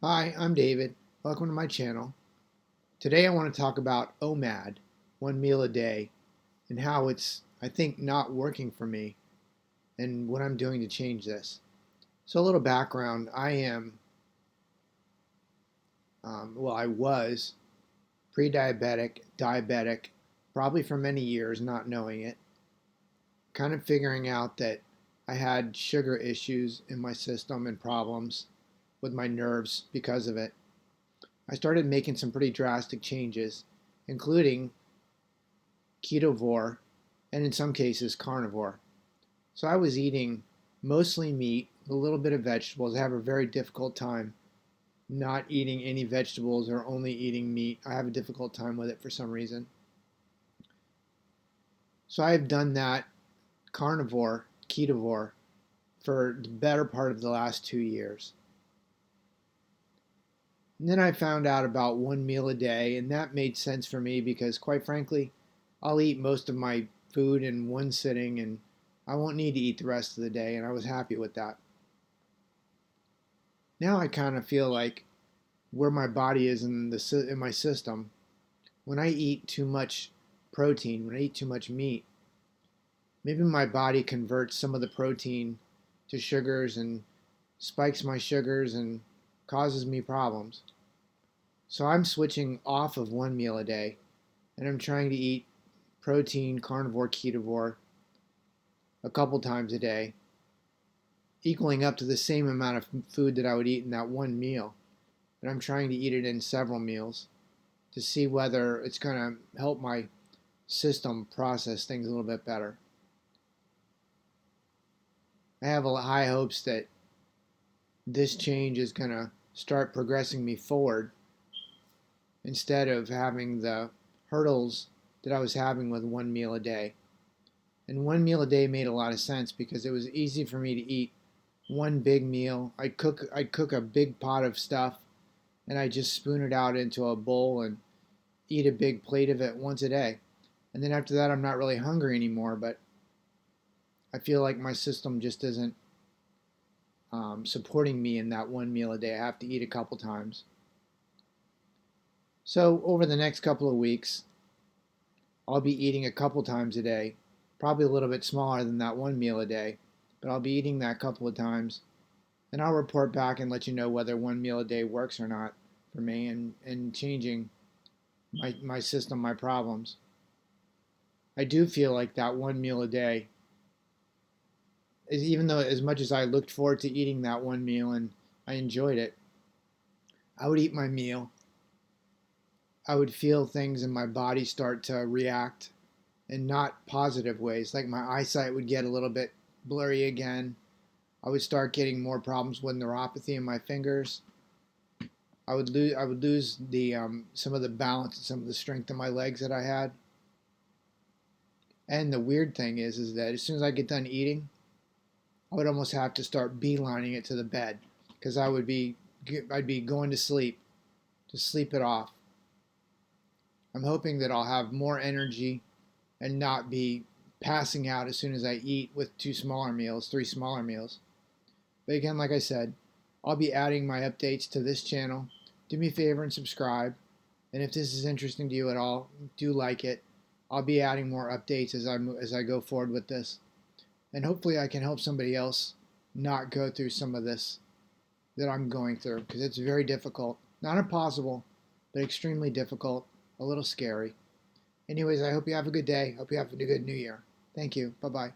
Hi, I'm David. Welcome to my channel. Today I want to talk about OMAD, one meal a day, and how it's, I think, not working for me and what I'm doing to change this. So a little background, I was pre-diabetic, diabetic, probably for many years not knowing it, kind of figuring out that I had sugar issues in my system and problems with my nerves because of it. I started making some pretty drastic changes, including ketovore and in some cases carnivore. So I was eating mostly meat, a little bit of vegetables. I have a very difficult time not eating any vegetables or only eating meat. I have a difficult time with it for some reason. So I've done that carnivore, ketovore, for the better part of the last 2 years. And then I found out about one meal a day, and that made sense for me because, quite frankly, I'll eat most of my food in one sitting and I won't need to eat the rest of the day, and I was happy with that. Now I kind of feel like where my body is in my system, when I eat too much protein, when I eat too much meat, maybe my body converts some of the protein to sugars and spikes my sugars and causes me problems. So I'm switching off of one meal a day and I'm trying to eat protein, carnivore, ketovore a couple times a day, equaling up to the same amount of food that I would eat in that one meal. And I'm trying to eat it in several meals to see whether it's going to help my system process things a little bit better. I have high hopes that this change is going to start progressing me forward instead of having the hurdles that I was having with one meal a day. And one meal a day made a lot of sense because it was easy for me to eat one big meal. I'd cook a big pot of stuff and I just spoon it out into a bowl and eat a big plate of it once a day. And then after that, I'm not really hungry anymore, but I feel like my system just isn't supporting me in that one meal a day. I have to eat a couple times. So over the next couple of weeks, I'll be eating a couple times a day, probably a little bit smaller than that one meal a day, but I'll be eating that couple of times. And I'll report back and let you know whether one meal a day works or not for me and changing my system, my problems. I do feel like that one meal a day is, even though as much as I looked forward to eating that one meal and I enjoyed it, I would eat my meal. I would feel things in my body start to react in not positive ways. Like my eyesight would get a little bit blurry again. I would start getting more problems with neuropathy in my fingers. I would lose the some of the balance and some of the strength in my legs that I had. And the weird thing is that as soon as I get done eating, I would almost have to start beelining it to the bed because I'd be going to sleep it off. I'm hoping that I'll have more energy and not be passing out as soon as I eat with three smaller meals. But again, like I said, I'll be adding my updates to this channel. Do me a favor and subscribe. And if this is interesting to you at all, do like it. I'll be adding more updates as I go forward with this. And hopefully I can help somebody else not go through some of this that I'm going through because it's very difficult. Not impossible, but extremely difficult, a little scary. Anyways, I hope you have a good day. Hope you have a good new year. Thank you. Bye-bye.